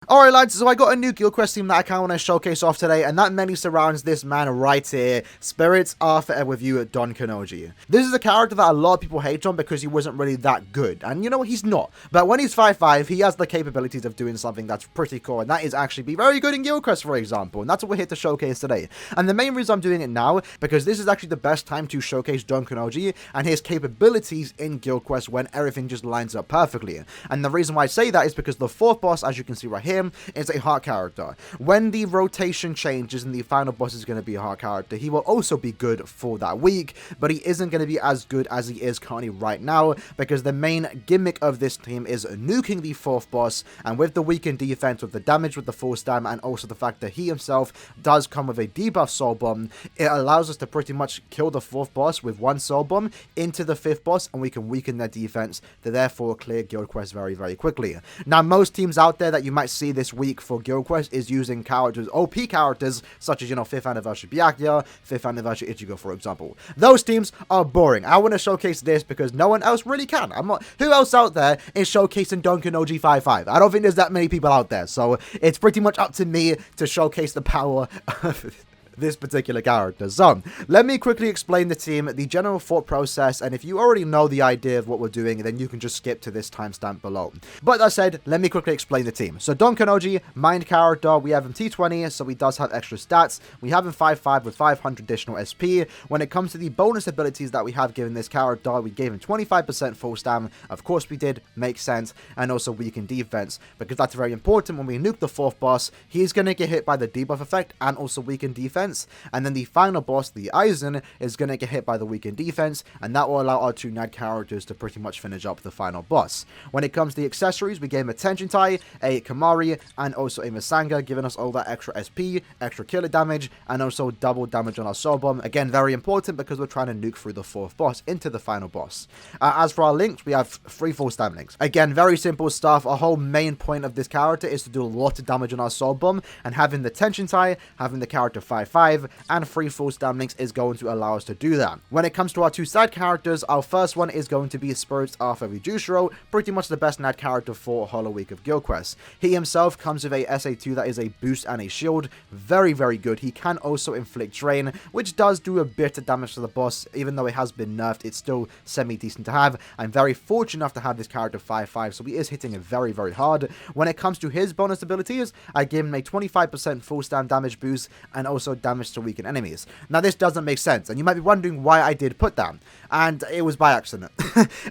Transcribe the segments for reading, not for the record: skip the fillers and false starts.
Alright lads, so I got a new Guild Quest team that I kind of want to showcase off today, and that mainly surrounds this man right here, Spirits Are Forever With You, Don KANONJI. This is a character that a lot of people hate on because he wasn't really that good, and you know what, he's not. But when he's 5'5", he has the capabilities of doing something that's pretty cool, and that is actually be very good in Guild Quest, for example, and that's what we're here to showcase today. And the main reason I'm doing it now, because this is actually the best time to showcase Don KANONJI and his capabilities in Guild Quest when everything just lines up perfectly. And the reason why I say that is because the fourth boss, as you can see right here, is a heart character. When the rotation changes and the final boss is going to be a heart character, he will also be good for that week, but he isn't going to be as good as he is currently right now, because the main gimmick of this team is nuking the fourth boss, and with the weakened defense, with the damage with the full stam, and also the fact that he himself does come with a debuff soul bomb, it allows us to pretty much kill the fourth boss with one soul bomb into the fifth boss, and we can weaken their defense to therefore clear Guild Quest very, very quickly. Now, most teams out there that you might see this week for Guild Quest is using characters, OP characters, such as, you know, 5th anniversary Byakuya, 5th anniversary Ichigo, for example. Those teams are boring. I want to showcase this because no one else really can. Who else out there is showcasing Don KANONJI 5'5"? I don't think there's that many people out there, so it's pretty much up to me to showcase the power of this particular character. So, let me quickly explain the team, the general thought process, and if you already know the idea of what we're doing, then you can just skip to this timestamp below. But that said, let me quickly explain the team. So, Don KANONJI, mind character, we have him T20, so he does have extra stats. We have him 5'5" with 500 additional SP. When it comes to the bonus abilities that we have given this character, we gave him 25% full stam. Of course we did, makes sense, and also weakened defense, because that's very important. When we nuke the fourth boss, he's going to get hit by the debuff effect and also weakened defense. And then the final boss, the Aizen, is going to get hit by the weakened defense, and that will allow our two NAD characters to pretty much finish up the final boss. When it comes to the accessories, we gave him a Tenjintai, a Kamari, and also a Masanga, giving us all that extra SP, extra killer damage, and also double damage on our soul bomb. Again, very important because we're trying to nuke through the fourth boss into the final boss. As for our links, we have 3 full stam links. Again, very simple stuff. Our whole main point of this character is to do a lot of damage on our soul bomb, and having the Tenjintai, having the character 5'5", and 3 full stam links is going to allow us to do that. When it comes to our 2 side characters, our first one is going to be Spirits Are Forever With You, pretty much the best NAD character for Hollow Week of Guild Quest. He himself comes with a SA2 that is a boost and a shield. Very, very good. He can also inflict drain, which does do a bit of damage to the boss. Even though it has been nerfed, it's still semi-decent to have. I'm very fortunate enough to have this character 5'5", so he is hitting it very, very hard. When it comes to his bonus abilities, I give him a 25% full stam damage boost and also damage to weaken enemies. Now, this doesn't make sense, and you might be wondering why I did put that, and it was by accident.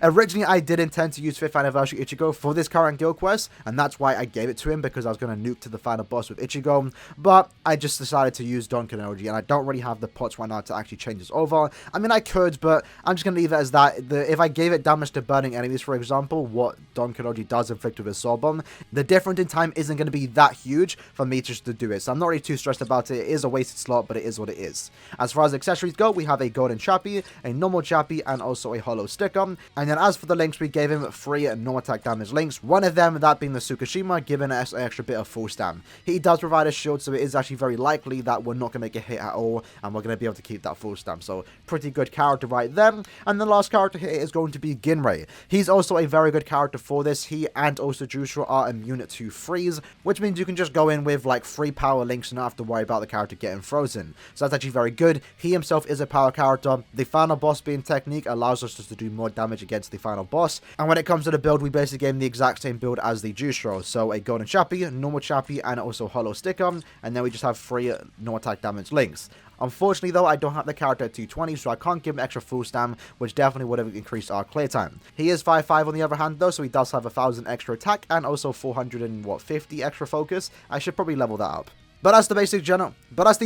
Originally, I did intend to use 5th anniversary Ichigo for this current Guild Quest, and that's why I gave it to him, because I was going to nuke to the final boss with Ichigo, but I just decided to use Don KANONJI, and I don't really have the pots right now to actually change this over. I mean, I could, but I'm just going to leave it as that. If I gave it damage to burning enemies, for example, what Don KANONJI does inflict with his soul bomb, the difference in time isn't going to be that huge for me just to do it, so I'm not really too stressed about it. It is a wasted slot, but it is what it is. As far as accessories go, we have a golden chappy, a normal chappy, and also a hollow sticker. And then as for the links, we gave him 3 normal attack damage links. One of them, that being the Tsukishima, giving us an extra bit of full stam. He does provide a shield, so it is actually very likely that we're not going to get hit at all, and we're going to be able to keep that full stam. So pretty good character right there. And the last character here is going to be Ginray. He's also a very good character for this. He and also Jusho are immune to freeze, which means you can just go in with like 3 power links and not have to worry about the character getting frozen. So that's actually very good. He himself is a power character. The final boss being technique allows us just to do more damage against the final boss. And when it comes to the build, we basically gave him the exact same build as the Jusho. So a golden chappy, normal chappy, and also hollow sticker. And then we just have 3 no attack damage links. Unfortunately though, I don't have the character at 220, so I can't give him extra full stam, which definitely would have increased our clear time. He is 5'5" on the other hand though, so he does have 1000 extra attack and also 450 extra focus. I should probably level that up. But that's the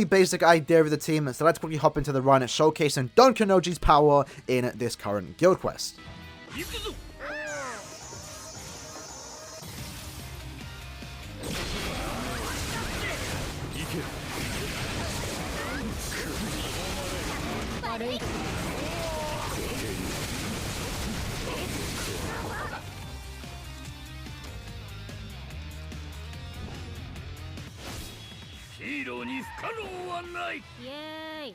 basic idea of the team, so let's quickly hop into the run showcasing Don KANONJI's power in this current Guild Quest. Yay!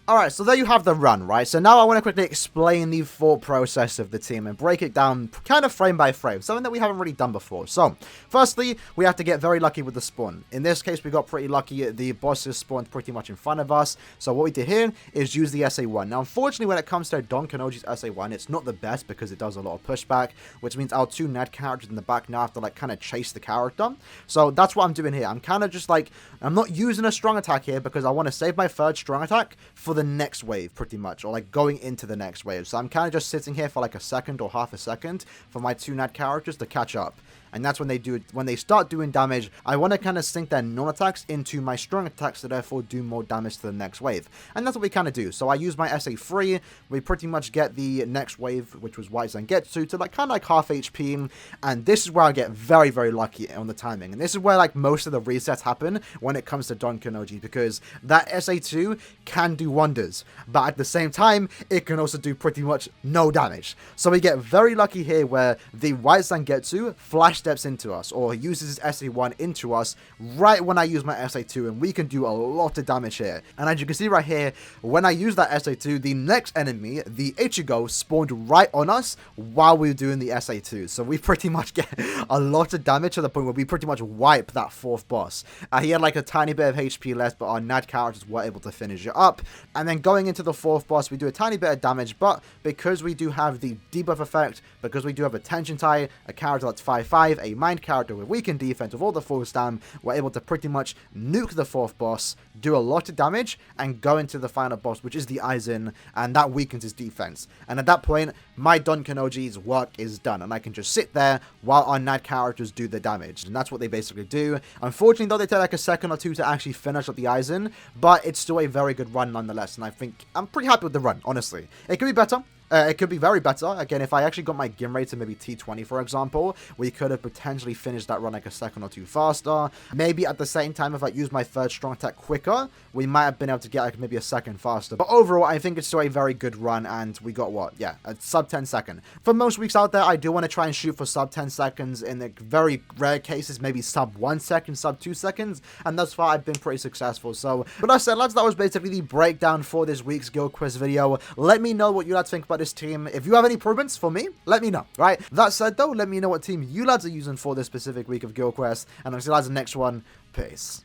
Alright, so there you have the run, right? So now I want to quickly explain the thought process of the team and break it down kind of frame by frame, something that we haven't really done before. So, firstly, we have to get very lucky with the spawn. In this case, we got pretty lucky. The bosses spawned pretty much in front of us. So what we did here is use the SA1. Now, unfortunately, when it comes to Don KANONJI's SA1, it's not the best because it does a lot of pushback, which means our two Ned characters in the back now have to like kind of chase the character. So that's what I'm doing here. I'm kind of just like, I'm not using a strong attack here because I want to save my third strong attack for the next wave, pretty much, or like going into the next wave. So I'm kind of just sitting here for like a second or half a second for my two Ned characters to catch up. And that's when they do it. When they start doing damage, I want to kind of sink their non-attacks into my strong attacks to therefore do more damage to the next wave. And that's what we kind of do. So I use my SA3. We pretty much get the next wave, which was White Zangetsu, to like kind of like half HP. And this is where I get very, very lucky on the timing. And this is where like most of the resets happen when it comes to Don KANONJI, because that SA2 can do wonders. But at the same time, it can also do pretty much no damage. So we get very lucky here where the White Zangetsu flash steps into us, or uses his SA1 into us right when I use my SA2, and we can do a lot of damage here. And as you can see right here, when I use that SA2, the next enemy, the Ichigo, spawned right on us while we were doing the SA2. So we pretty much get a lot of damage to the point where we pretty much wipe that fourth boss. He had like a tiny bit of HP left, but our Nad characters were able to finish it up. And then going into the fourth boss, we do a tiny bit of damage, but because we do have the debuff effect, because we do have a Tension tie, a character that's 5/5, a mind character with weakened defense with all the full stam, we're able to pretty much nuke the fourth boss, do a lot of damage, and go into the final boss, which is the Aizen, and that weakens his defense. And at that point, my Don KANONJI's work is done, and I can just sit there while our Nad characters do the damage. And that's what they basically do. Unfortunately, though, they take like a second or two to actually finish up the Aizen, but it's still a very good run nonetheless, and I think I'm pretty happy with the run, honestly. It could be better. It could be very better. Again, if I actually got my Ginray to maybe T20, for example, we could have potentially finished that run like a second or two faster. Maybe at the same time, if I used my third strong attack quicker, we might have been able to get like maybe a second faster. But overall, I think it's still a very good run, and we got what? Yeah, a sub 10 second. For most weeks out there, I do want to try and shoot for sub 10 seconds. In the very rare cases, maybe sub 1 second, sub 2 seconds, and thus far I've been pretty successful. So, but I said, lads, that was basically the breakdown for this week's guild quiz video. Let me know what you lads think about this team. If you have any improvements for me, let me know, right? That said, though, let me know what team you lads are using for this specific week of guild quest, and I'll see you lads in the next one. Peace.